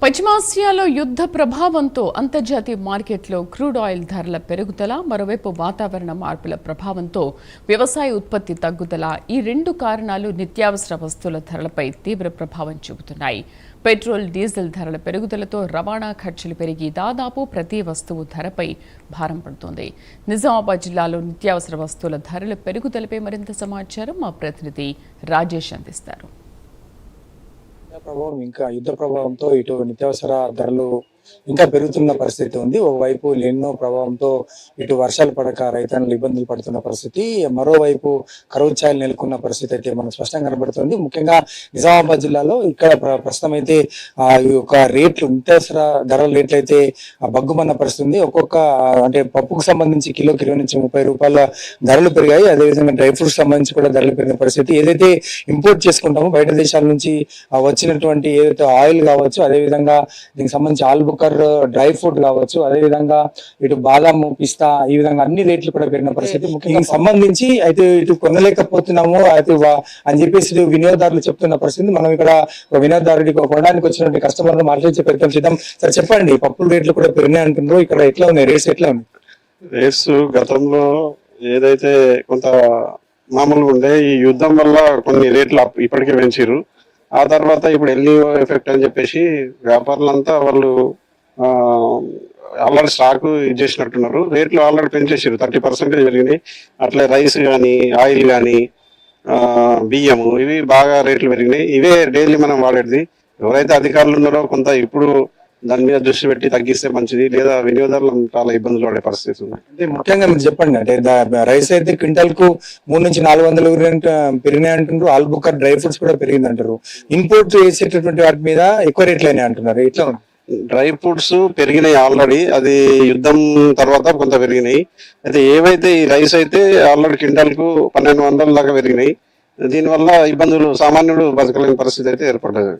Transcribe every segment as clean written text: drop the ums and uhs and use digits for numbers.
పశ్చిమాసియాలో యుద్ధ ప్రభావంతో అంతర్జాతీయ మార్కెట్లో క్రూడ్ ఆయిల్ ధరల పెరుగుదల, మరోవైపు వాతావరణ మార్పుల ప్రభావంతో వ్యవసాయ ఉత్పత్తి తగ్గుదల, ఈ రెండు కారణాలు నిత్యావసర వస్తువుల ధరలపై తీవ్ర ప్రభావం చూపుతున్నాయి. పెట్రోల్, డీజిల్ ధరల పెరుగుదలతో రవాణా ఖర్చులు పెరిగి దాదాపు ప్రతి వస్తువు ధరపై భారం పడుతోంది. నిజామాబాద్ జిల్లాలో నిత్యావసర వస్తువుల ధరల పెరుగుదలపై మరింత సమాచారం మా ప్రతినిధి రాజేష్ అందిస్తారు. యుద్ధ ప్రభావంతో ఇటు నిత్యావసర ధరలు ఇంకా పెరుగుతున్న పరిస్థితి ఉంది. ఓవైపు ఎన్నో ప్రభావంతో ఇటు వర్షాలు పడక రైతన్నులు ఇబ్బందులు పడుతున్న పరిస్థితి, మరోవైపు కరువు ఛాయలు నెలకొన్న పరిస్థితి అయితే మనకు స్పష్టంగా కనబడుతుంది. ముఖ్యంగా నిజామాబాద్ జిల్లాలో ఇక్కడ ప్రస్తుతం అయితే ఈ యొక్క రేట్లు, నిత్యావసర ధరల రేట్లు అయితే బగ్గుమన్న పరిస్థితి ఉంది. ఒక్కొక్క అంటే పప్పుకు సంబంధించి కిలోకి 20 నుంచి 30 రూపాయల ధరలు పెరిగాయి. అదేవిధంగా డ్రై ఫ్రూట్స్ సంబంధించి కూడా ధరలు పెరిగిన పరిస్థితి. ఏదైతే ఇంపోర్ట్ చేసుకుంటామో బయట దేశాల నుంచి వచ్చినటువంటి ఏదైతే ఆయిల్ కావచ్చు, అదేవిధంగా దీనికి సంబంధించి ఆల్బుకర్ డ్రై ఫ్రూట్ కావచ్చు, అదేవిధంగా ఇటు బాదాం, పిస్తా, ఈ విధంగా అన్ని రేట్లు కూడా పెరిగిన పరిస్థితి. ముఖ్యంగా సంబంధించి అయితే ఇటు కొనలేకపోతున్నాము అయితే అని చెప్పేసి వినియోగదారులు చెప్తున్న పరిస్థితి. మనం ఇక్కడ వినియోగదారుడికి కొనడానికి వచ్చినటువంటి కస్టమర్లు మాట్లాడించే ప్రయత్నం చేద్దాం. సరే చెప్పండి, పప్పుల రేట్లు కూడా పెరిగినాయి అంటున్నారు, ఇక్కడ ఎట్లా ఉన్నాయి రేట్స్, ఎట్లా ఉన్నాయి రేట్స్? గతంలో ఏదైతే కొంత మామూలుగా ఉండే, ఈ యుద్ధం వల్ల కొన్ని రేట్లు ఇప్పటికే పెంచారు. ఆ తర్వాత ఇప్పుడు ఎల్నినో ఎఫెక్ట్ అని చెప్పేసి వ్యాపారులంతా వాళ్ళు ఆల్రెడీ స్టాక్ ఇది చేసినట్టున్నారు. రేట్లు ఆల్రెడీ పెంచేసారు, 30% పెరిగినాయి. అట్లే రైస్ కానీ, ఆయిల్ కానీ, బియ్యము, ఇవి బాగా రేట్లు పెరిగినాయి. ఇవే డైలీ మనం వాడేది. ఎవరైతే అధికారులు ఉన్నారో కొంత ఇప్పుడు దాని మీద దృష్టి పెట్టి తగ్గిస్తే మంచిది, లేదా వినియోగదారులు చాలా ఇబ్బందులు పడే పరిస్థితి ఉంది. అంటే ముఖ్యంగా మీరు చెప్పండి, అంటే రైస్ అయితే క్వింటల్ కు 300 నుంచి 400 పెరిగినాయి అంటున్నారు. ఆల్బుకర్ డ్రై ఫ్రూట్స్ కూడా పెరిగింది అంటారు. ఇంపోర్ట్ చేసేటటువంటి వాటి మీద ఎక్కువ రేట్లు అయినాయి అంటున్నారు, ఎట్లా ఉంది? డ్రై ఫ్రూట్స్ పెరిగినాయి ఆల్రెడీ, అది యుద్ధం తర్వాత కొంత పెరిగినాయి. అయితే ఏవైతే ఈ రైస్ అయితే ఆల్రెడీ క్వింటల్ కు 1200 దాకా పెరిగినాయి. దీనివల్ల ఇబ్బందులు, సామాన్యుడు బతకలేని పరిస్థితి అయితే ఏర్పడ్డది.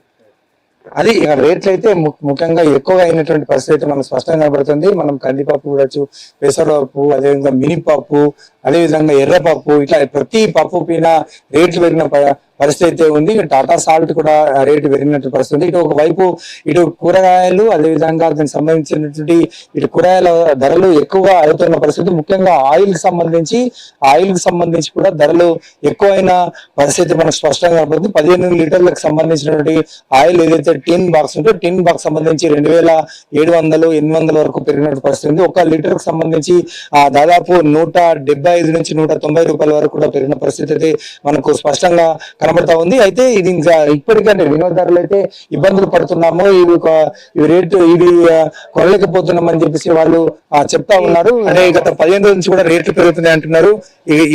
అది రేట్లు అయితే ముఖ్యంగా ఎక్కువగా అయినటువంటి పరిస్థితి మనకు స్పష్టంగా కనబడుతుంది. మనం కందిపప్పు చూడొచ్చు, పెసరపప్పు, అదేవిధంగా మినిపప్పు, అదేవిధంగా ఎర్రపప్పు, ఇట్లా ప్రతి పప్పు పైన రేట్లు పెరిగిన పరిస్థితి అయితే ఉంది. టాటా సాల్ట్ కూడా రేటు పెరిగినట్టు పరిస్థితి. ఇటు ఒకవైపు ఇటు కూరగాయలు, అదేవిధంగా దానికి సంబంధించినటువంటి ఇటు కూరగాయల ధరలు ఎక్కువ అవుతున్న పరిస్థితి. ముఖ్యంగా ఆయిల్ కి సంబంధించి కూడా ధరలు ఎక్కువైన పరిస్థితి మనకు స్పష్టంగా కనబడుతుంది. 15 లీటర్లకు సంబంధించినటువంటి ఆయిల్ ఏదైతే టిన్ బాక్స్ ఉంటే, టిన్ బాక్స్ సంబంధించి 2700, 800 వరకు పెరిగినట్టు పరిస్థితి ఉంది. 1 లీటర్ కు సంబంధించి దాదాపు 175 నుంచి 190 రూపాయల వరకు కూడా పెరిగిన పరిస్థితి అయితే మనకు స్పష్టంగా కనబడతా ఉంది. అయితే ఇది ఇప్పటికంటే వినియోగదారులు అయితే ఇబ్బందులు పడుతున్నాము, ఇవి కొనలేకపోతున్నామని చెప్పేసి వాళ్ళు చెప్తా ఉన్నారు. అంటే గత 15 రోజుల నుంచి కూడా రేట్లు పెరుగుతున్నాయి అంటున్నారు.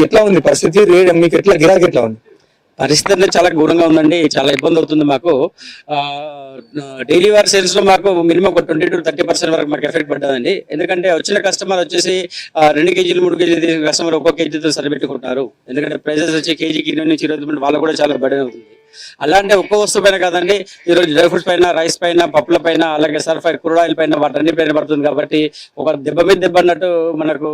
ఎట్లా ఉంది పరిస్థితి? మీకు ఎట్లా గిరాకీ ఎట్లా ఉంది? పరిస్థితి అనేది చాలా ఘోరంగా ఉందండి. చాలా ఇబ్బంది అవుతుంది మాకు. డైలీ వేర్ సేల్స్ లో మాకు మినిమం 20 to 30% వరకు మాకు ఎఫెక్ట్ పడ్డదండి. ఎందుకంటే వచ్చిన కస్టమర్ వచ్చేసి 2 కేజీలు 3 కేజీలు కస్టమర్ ఒక్కో కేజీతో సరిపెట్టుకుంటున్నారు. ఎందుకంటే ప్రైజెస్ వచ్చి కేజీకి 20 నుంచి 25 వాళ్ళకు కూడా చాలా బర్డెన్ అవుతుంది. అలాంటి ఒక్క వస్తువు పైన కాదండి, ఈరోజు డ్రై ఫ్రూట్స్ పైన, రైస్ పైన, పప్పుల పైన, అలాగే సర్ఫ్ క్రూడ్ ఆయిల్ పైన, వాటన్ని పైన పడుతుంది. కాబట్టి ఒక దెబ్బ మీద దెబ్బ అన్నట్టు మనకు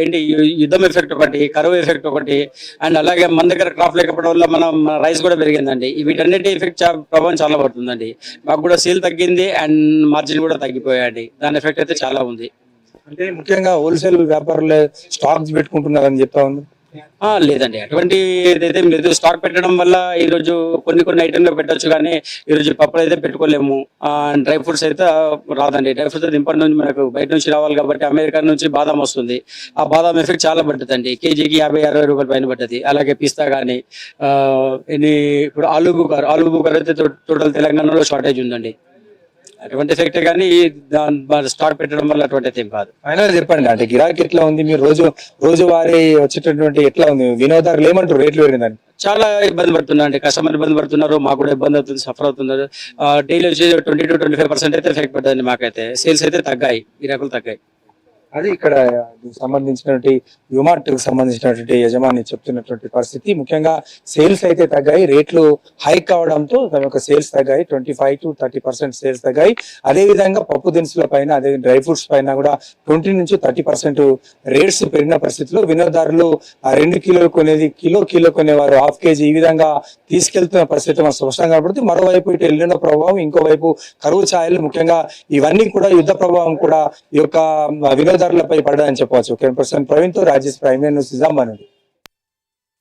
ఏంటి యుద్ధం ఎఫెక్ట్ ఒకటి, కరువు ఎఫెక్ట్ ఒకటి, అండ్ అలాగే మన దగ్గర క్రాప్ లేకపోవడం వల్ల మనం రైస్ కూడా పెరిగిందండి. వీటన్నిటి ఎఫెక్ట్ ప్రభావం చాలా పడుతుందండి. మాకు కూడా సేల్ తగ్గింది అండ్ మార్జిన్ కూడా తగ్గిపోయాయండి. దాని ఎఫెక్ట్ అయితే చాలా ఉంది. అంటే ముఖ్యంగా హోల్సేల్ వ్యాపారులు స్టాక్స్ పెట్టుకుంటున్నారని చెప్తా ఉంది. లేదండి, అటువంటి ఏదైతే లేదు. స్టాక్ పెట్టడం వల్ల ఈ రోజు కొన్ని ఐటెంలో పెట్టచ్చు, కానీ ఈ రోజు పప్పులు అయితే పెట్టుకోలేము. డ్రై ఫ్రూట్స్ అయితే రాదండి. డ్రై ఫ్రూట్స్ ఇంపార్ట్ నుంచి మనకు బయట నుంచి రావాలి కాబట్టి అమెరికా నుంచి బాదాం వస్తుంది. ఆ బాదాం ఎఫెక్ట్ చాలా పడుతుందండి. కేజీకి 50-60 రూపాయల పైన పడ్డది. అలాగే పిస్తా కానీ, ఇప్పుడు ఆలూ బుకర్ అయితే టోటల్ తెలంగాణలో షార్టేజ్ ఉందండి. అటువంటి ఎఫెక్ట్ కానీ స్టాక్ పెట్టడం వల్ల అటువంటి అయితే ఏం కాదు. ఫైనల్ చెప్పండి, అంటే గిరాకీ ఎట్లా ఉంది? మీరు రోజువారీ వచ్చేటటువంటి ఎట్లా ఉంది? వినియోగదారులు ఏమంటారు రేట్లు పెరిగిందని? చాలా ఇబ్బంది పడుతున్నారు అండి. కస్టమర్ ఇబ్బంది పడుతున్నారు, మాకు కూడా ఇబ్బంది అవుతుంది, సఫర్ అవుతున్నారు. డైలీ వచ్చి 20 to 25% అయితే ఎఫెక్ట్ పడుతుంది. మాకైతే సేల్స్ అయితే తగ్గాయి, గిరాకులు తగ్గాయి. అది ఇక్కడ సంబంధించినటువంటి యుమార్ట్ కు సంబంధించినటువంటి యజమాని చెప్తున్నటువంటి పరిస్థితి. ముఖ్యంగా సేల్స్ అయితే తగ్గాయి, రేట్లు హైక్ అవడంతో దాని యొక్క సేల్స్ తగ్గాయి, 25 to 30% సేల్స్ తగ్గాయి. అదే విధంగా పప్పు దినుసుల పైన, అదే డ్రై ఫ్రూట్స్ పైన కూడా 20 నుంచి 30% రేట్స్ పెరిగిన పరిస్థితిలో వినియోగదారులు 2 కిలోలు కొనేది కిలో కొనేవారు హాఫ్ కేజీ, ఈ విధంగా తీసుకెళ్తున్న పరిస్థితి మనకు స్పష్టంగా కనబడుతుంది. మరోవైపు ఇటు ఎల్లిన ప్రభావం, ఇంకోవైపు కరువు ఛాయలు, ముఖ్యంగా ఇవన్నీ కూడా యుద్ధ ప్రభావం కూడా ఈ యొక్క వినియోగదారులపై పడ్డాయని చెప్పవచ్చు. 10% ప్రవీణ్ తో రాజేష్ ప్రైమ్ న్యూస్ నిజామాబాద్ నుండి.